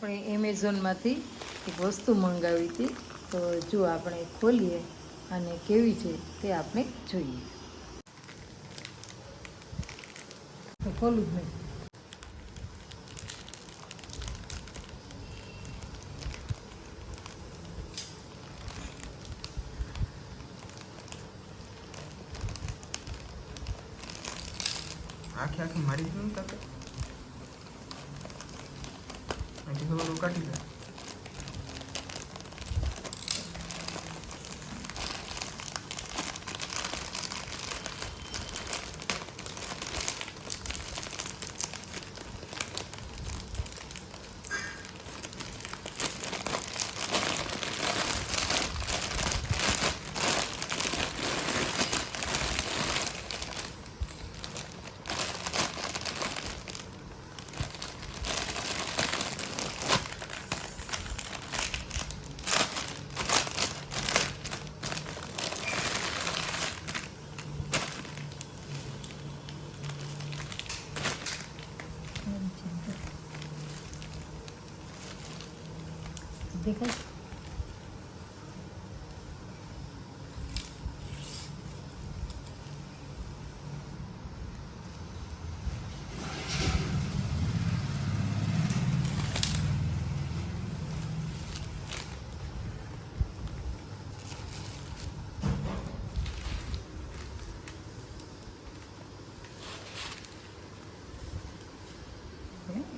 આપણે એમેઝોનમાંથી એક વસ્તુ મંગાવી હતી, તો જો આપણે ખોલીએ અને કેવી છે તે આપણે જોઈએ. તો ખોલું જ નહીં. આખી મારી જ નહીં કાપે. થોડું કાઢી દે. દેખાય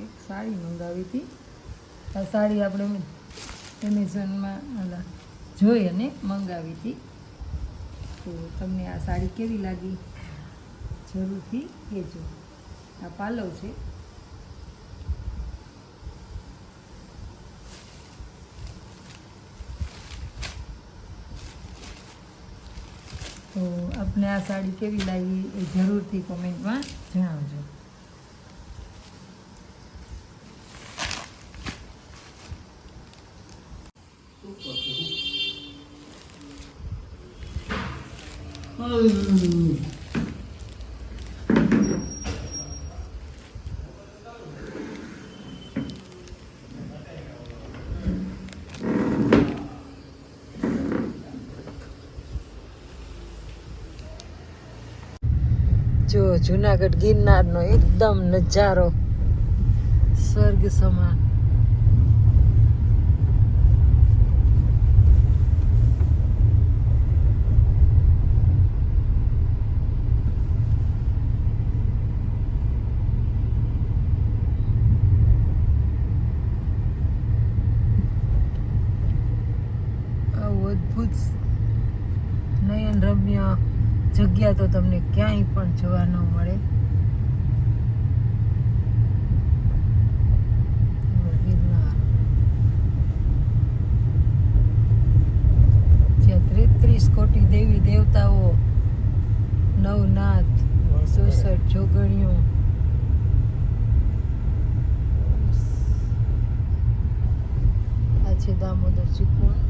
એક સાડી મંગાવી હતી. આ સાડી આપણે એમેઝોનમાં જોઈ અને મંગાવી હતી. તો તમને આ સાડી કેવી લાગી જરૂરથી કહેજો. આ પાલવ છે. તો આપને આ સાડી કેવી લાગી એ જરૂરથી કોમેન્ટમાં જણાવજો. જો જુનાગઢ ગિરનારનો એકદમ નજારો સ્વર્ગ સમાન. અદ્ભુત નયન રમ્ય જગ્યા તો તમને ક્યાંય પણ જોવા ન મળે. ગિરનાર જ્યાં 33 કોટી દેવી દેવતાઓ, નવનાથ, 64 જોગણીઓ, આ છે દામોદરજી કુંડ.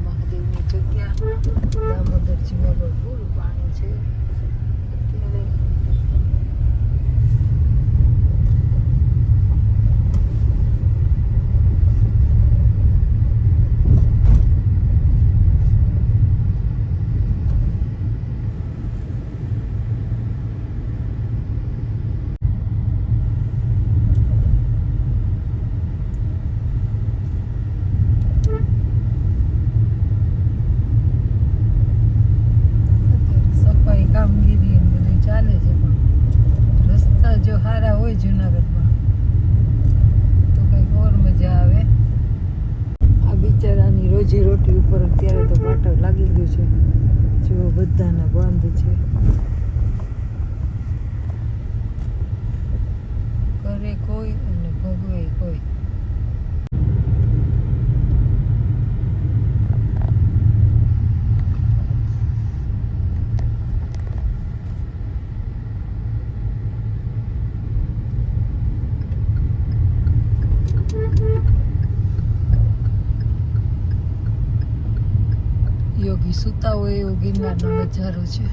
મહાદેવની જગ્યા. દામોદરજીમાં પણ પૂરું પાણી છે અત્યારે. જુનાગઢમાં તો કંઈક ઓર મજા આવે. આ બિચારાની રોજી રોટી ઉપર અત્યારે તો પાટો લાગી ગયું છે. જો બધાના બંધ છે. કરે કોઈ અને ભોગવે કોઈ. યોગી સૂતા હોય એવો ગિરનારનો નજારો છે.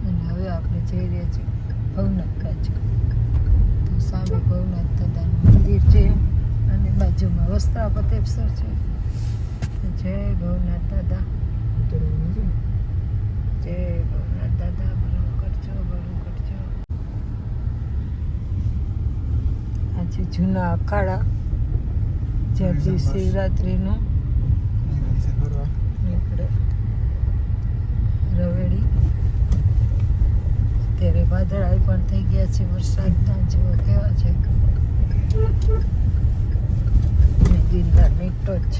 અને હવે આપણે જઈ રહ્યા છીએ ભવનાથ બાજુ. તો સામે ભવનાથ દાદાનું મંદિર છે. અને બાજુમાં વસ્ત્રા પતેપસર છે. જય ભવનાથ દાદા, જય ભવનાથ દાદા, ભલું કરજો, ભલું કરજો. આજે જૂના અખાડા જ્યાંથી શિવરાત્રિનું નીકળે રવેડી. અત્યારે વાદળાઈ પણ થઈ ગયા છે, વરસાદના જેવા કેવા છે. ગિરનારની ટોચ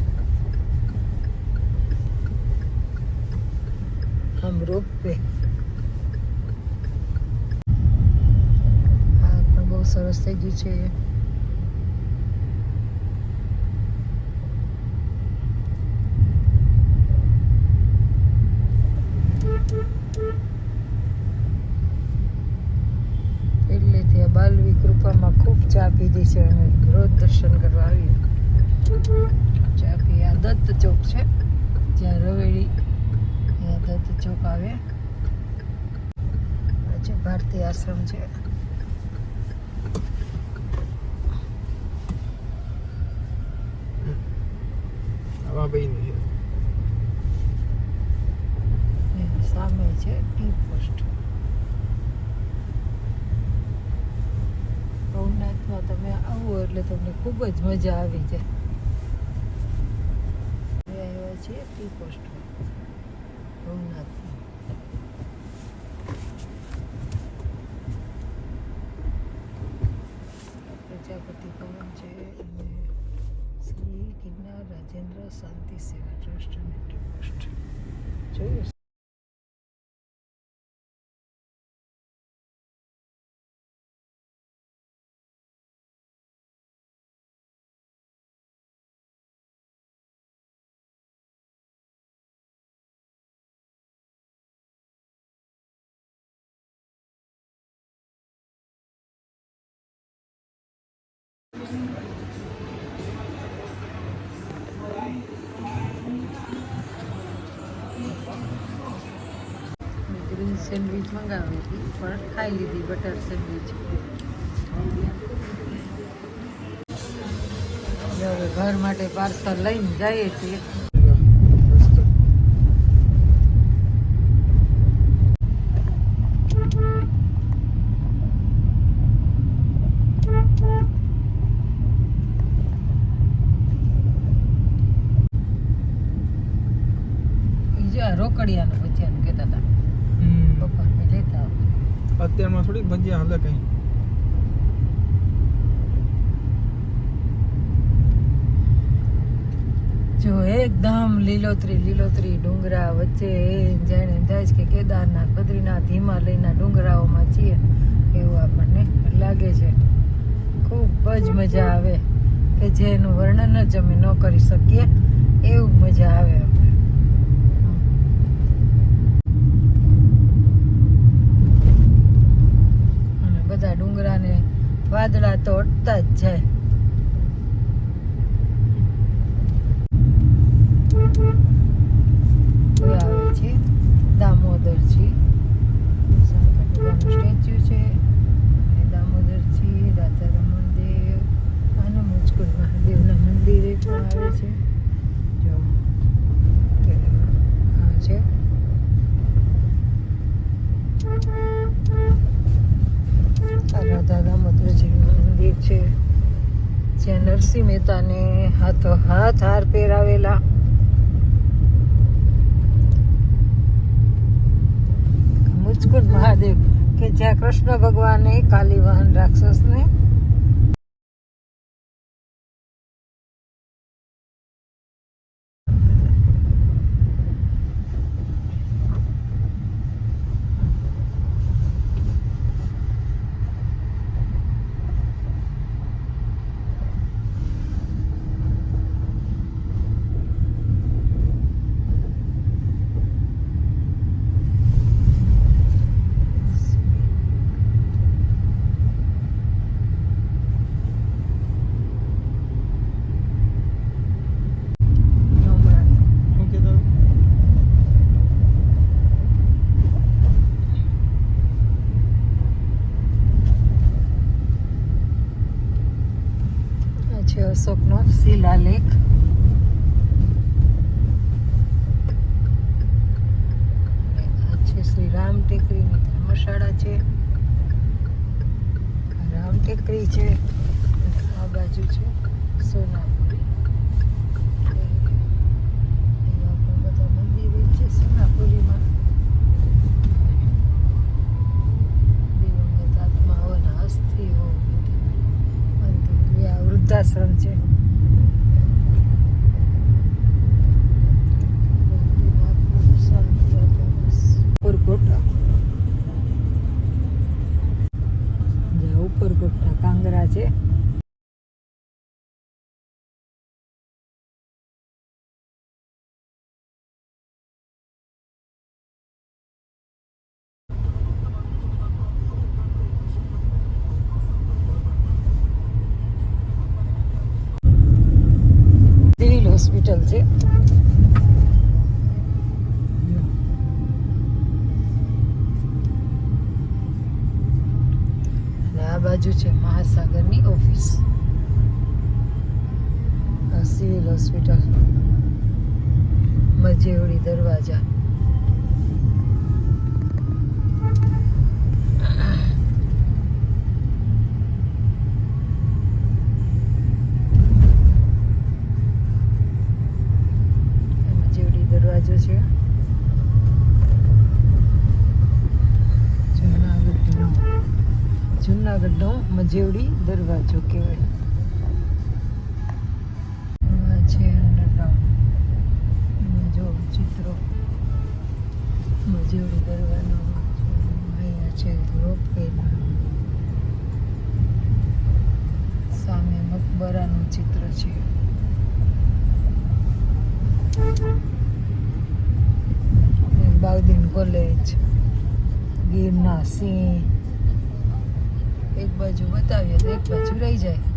આમ રોપવે આ પણ બહુ સરસ થઈ ગયું છે. પહેલેથી આ બાલવી કૃપામાં ખૂબ ચા પીધી છે અને રોજ દર્શન કરવા આવીએ. ચા પી આ દત્ત ચોક છે જ્યાં રવેડી ત્યાં દત્ત ચોક આવે. પછી ભારતીય આશ્રમ છે. સામે છે ટી પોસ્ટ. ભવનાથમાં તમે આવો એટલે તમને ખૂબ જ મજા આવી જાય. આવ્યા છીએ ટી પોસ્ટમાં ભવનાથમાં. પ્રજાપતિ ભવન છે અને શ્રી ગિરનાર રાજેન્દ્ર શાંતિ સેવા ટ્રસ્ટ અને ટી પોસ્ટ જોયું. ગ્રીન સેન્ડવિચ મંગાવી હતી પણ ખાઈ લીધી બટર સેન્ડવિચ. હવે ઘર માટે પાર્સલ લઈને જઈએ છીએ. રોકડિયાનું ભજીયાનું કહેતા હતા પપ્પા લેતા. અત્યારમાં થોડી ભજીયા હાલે કઈ. જો એકદમ લીલોતરી લીલોતરી ડુંગરા વચ્ચે જાણે થાય છે કે કેદારનાથ બદ્રીનાથ હિમાલયના ડુંગરાઓમાં છીએ એવું આપણને લાગે છે. ખૂબ જ મજા આવે કે જેનું વર્ણન જ અમે ન કરી શકીએ એવું મજા આવે. બધા ડુંગરાને વાદળા તો અટતા જ જાય. હવે આવે છે દામોદરજી, શંકર ભગવાનનું સ્ટેચ્યુ છે અને દામોદરજી, રાધા રમણ દેવ અને મુચકુંડ મહાદેવના મંદિરે પણ આવે છે. જો આ છે રાધા દામોદરજીનું મંદિર છે જ્યાં નરસિંહ મહેતાને હાથો હાથ હાર પહેરાવેલા. મુચકુંડ મહાદેવ કે જ્યાં કૃષ્ણ ભગવાને કાલીવાહન રાક્ષસને શિલાલેખ. આ છે શ્રી રામ ટેકરીની ધર્મશાળા છે. આ રામ ટેકરી છે. આ બાજુ છે સોનાપુરી. અહીંયા પણ બધા મંદિરો છે સોનાપુરીમાં. દિવંગત આત્માઓના અસ્થિઓ આ વૃદ્ધાશ્રમ છે. ઉપરકોટા ઉપરકોટના કાંગરા છે. સિવિલ હોસ્પિટલ છે. અને આ બાજુ છે મહાસાગરની ઓફિસ. આ સિવિલ હોસ્પિટલ મજેવડી દરવાજા. દરવાજો છે જુનાગઢનો મજેવડી દરવાજો કહેવાય. આ છે અંડરગ્રાઉન્ડ. જો ચિત્રો મજેવડી દરવાજો. અહીંયા છે રોપવે. સામે મકબરાનું ચિત્ર છે. બાઉદીન કોલેજ, ગીરના સિંહ. એક બાજુ બતાવીએ તો એક બાજુ રહી જાય.